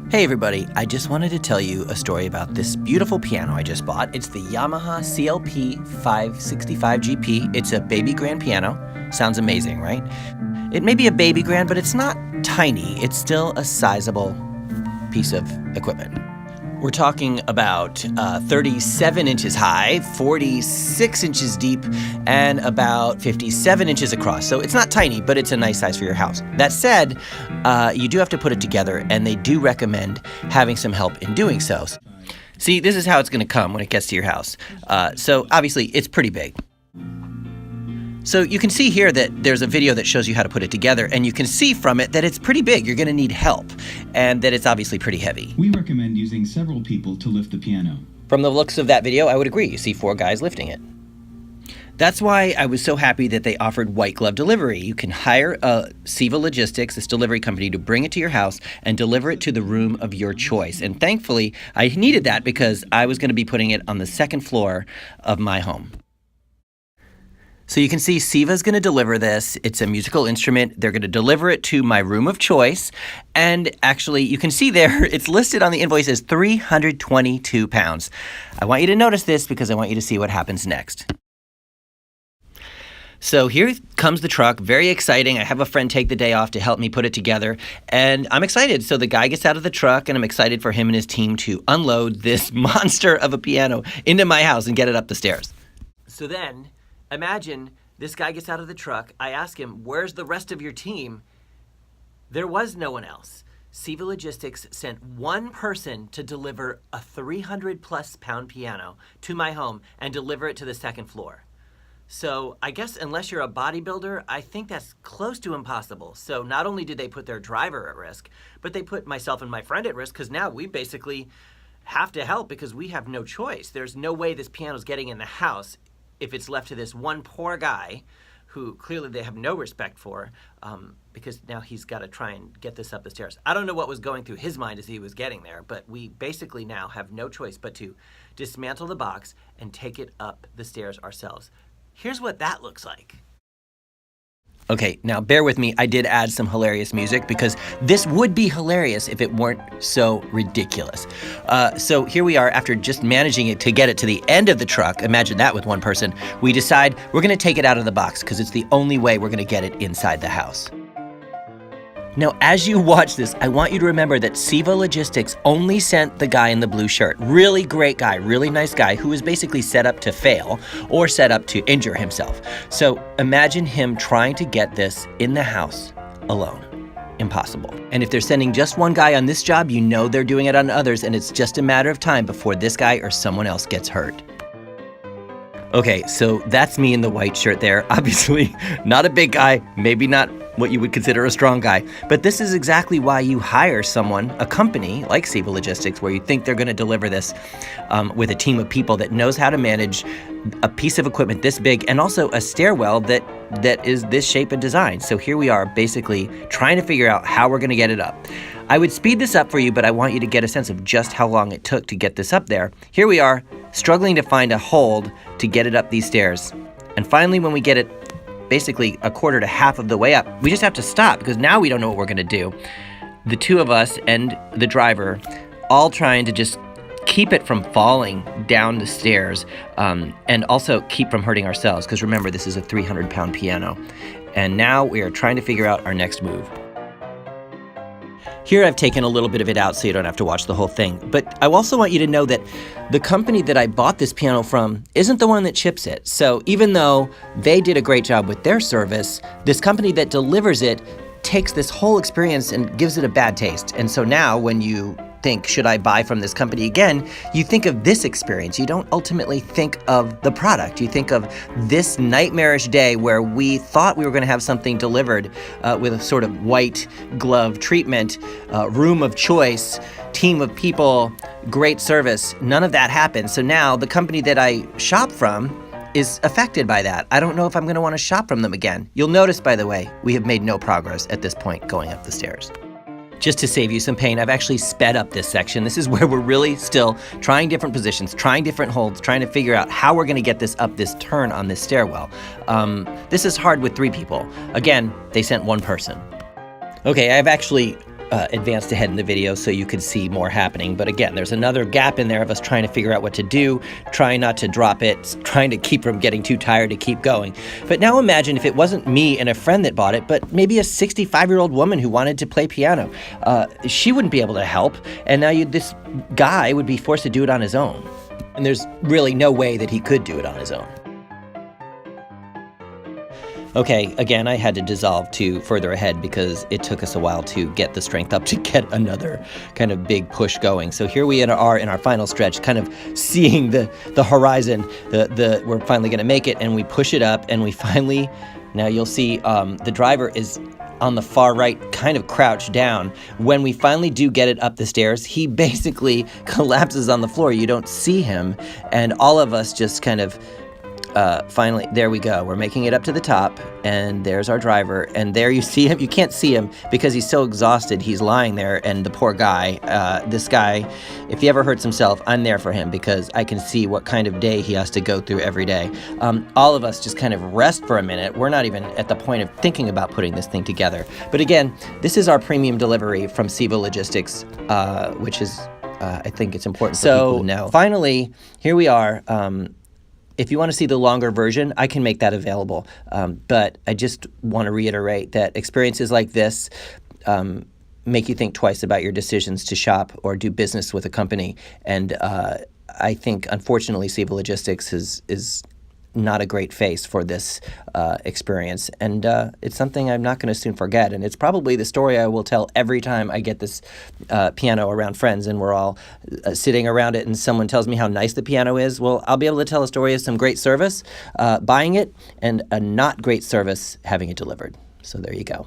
Hey everybody, I just wanted to tell you a story about this beautiful piano I just bought. It's the Yamaha CLP 565 GP. It's a baby grand piano. Sounds amazing, right? It may be a baby grand, but it's not tiny. It's still a sizable piece of equipment. We're talking about 37 inches high, 46 inches deep, and about 57 inches across. So it's not tiny, but it's a nice size for your house. That said, you do have to put it together, and they do recommend having some help in doing so. See, this is how it's going to come when it gets to your house. So obviously, it's pretty big. So you can see here that there's a video that shows you how to put it together, and you can see from it that it's pretty big. You're going to need help, and that it's obviously pretty heavy. We recommend using several people to lift the piano. From the looks of that video, I would agree. You see 4 guys lifting it. That's why I was so happy that they offered white glove delivery. You can hire a Ceva Logistics, this delivery company, to bring it to your house and deliver it to the room of your choice. And thankfully, I needed that because I was going to be putting it on the 2nd floor of my home. So you can see Ceva's going to deliver this. It's a musical instrument. They're going to deliver it to my room of choice. And actually, you can see there, it's listed on the invoice as 322 pounds. I want you to notice this because I want you to see what happens next. So here comes the truck, very exciting. I have a friend take the day off to help me put it together, and I'm excited. So the guy gets out of the truck, and I'm excited for him and his team to unload this monster of a piano into my house and get it up the stairs. So then, imagine this guy gets out of the truck. I ask him, where's the rest of your team? There was no one else. Ceva Logistics sent one person to deliver a 300+ pound piano to my home and deliver it to the 2nd floor. So I guess unless you're a bodybuilder, I think that's close to impossible. So not only did they put their driver at risk, but they put myself and my friend at risk, because now we basically have to help because we have no choice. There's no way this piano's getting in the house if it's left to this one poor guy who clearly they have no respect for, because now he's got to try and get this up the stairs. I don't know what was going through his mind as he was getting there, but we basically now have no choice but to dismantle the box and take it up the stairs ourselves. Here's what that looks like. Okay, now bear with me. I did add some hilarious music because this would be hilarious if it weren't so ridiculous. So here we are after just managing it to get it to the end of the truck. Imagine that with one person. We decide we're going to take it out of the box because it's the only way we're going to get it inside the house. Now, as you watch this, I want you to remember that Ceva Logistics only sent the guy in the blue shirt. Really great guy, really nice guy who was basically set up to fail or set up to injure himself. So imagine him trying to get this in the house alone. Impossible. And if they're sending just one guy on this job, you know they're doing it on others, and it's just a matter of time before this guy or someone else gets hurt. Okay, so that's me in the white shirt there. Obviously, not a big guy, maybe not what you would consider a strong guy, but this is exactly why you hire someone, a company like Ceva Logistics, where you think they're going to deliver this with a team of people that knows how to manage a piece of equipment this big and also a stairwell that is this shape and design. So here we are basically trying to figure out how we're going to get it up. I would speed this up for you, but I want you to get a sense of just how long it took to get this up there. Here we are, struggling to find a hold to get it up these stairs. And finally, when we get it basically a quarter to half of the way up, we just have to stop because now we don't know what we're going to do. The two of us and the driver all trying to just keep it from falling down the stairs, and also keep from hurting ourselves, because remember, this is a 300-pound piano. And now we are trying to figure out our next move. Here I've taken a little bit of it out so you don't have to watch the whole thing. But I also want you to know that the company that I bought this piano from isn't the one that ships it. So even though they did a great job with their service, this company that delivers it takes this whole experience and gives it a bad taste. And so now when you think, should I buy from this company again, you think of this experience. You don't ultimately think of the product. You think of this nightmarish day where we thought we were going to have something delivered with a sort of white glove treatment, room of choice, team of people, great service. None of that happened. So now the company that I shop from is affected by that. I don't know if I'm going to want to shop from them again. You'll notice, by the way, we have made no progress at this point going up the stairs. Just to save you some pain, I've actually sped up this section. This is where we're really still trying different positions, trying different holds, trying to figure out how we're going to get this up this turn on this stairwell. This is hard with 3 people. Again, they sent one person. Okay, I've actually advanced ahead in the video so you could see more happening. But again, there's another gap in there of us trying to figure out what to do, trying not to drop it, trying to keep from getting too tired to keep going. But now imagine if it wasn't me and a friend that bought it, but maybe a 65-year-old woman who wanted to play piano. She wouldn't be able to help, and now this guy would be forced to do it on his own. And there's really no way that he could do it on his own. Okay, again, I had to dissolve to further ahead because it took us a while to get the strength up to get another kind of big push going. So here we are in our final stretch, kind of seeing the horizon. We're finally going to make it, and we push it up, and we finally, now you'll see the driver is on the far right, kind of crouched down. When we finally do get it up the stairs, he basically collapses on the floor. You don't see him, and all of us just kind of finally, there we go. We're making it up to the top, and there's our driver. And there you see him. You can't see him because he's so exhausted. He's lying there, and the poor guy, this guy, if he ever hurts himself, I'm there for him because I can see what kind of day he has to go through every day. All of us just kind of rest for a minute. We're not even at the point of thinking about putting this thing together. But again, this is our premium delivery from Ceva Logistics, which is, I think it's important for people to know. Finally, here we are. If you want to see the longer version, I can make that available. But I just want to reiterate that experiences like this make you think twice about your decisions to shop or do business with a company. And I think, unfortunately, Ceva Logistics is not a great face for this experience. And it's something I'm not going to soon forget. And it's probably the story I will tell every time I get this piano around friends and we're all sitting around it and someone tells me how nice the piano is. Well, I'll be able to tell a story of some great service buying it and a not great service having it delivered. So there you go.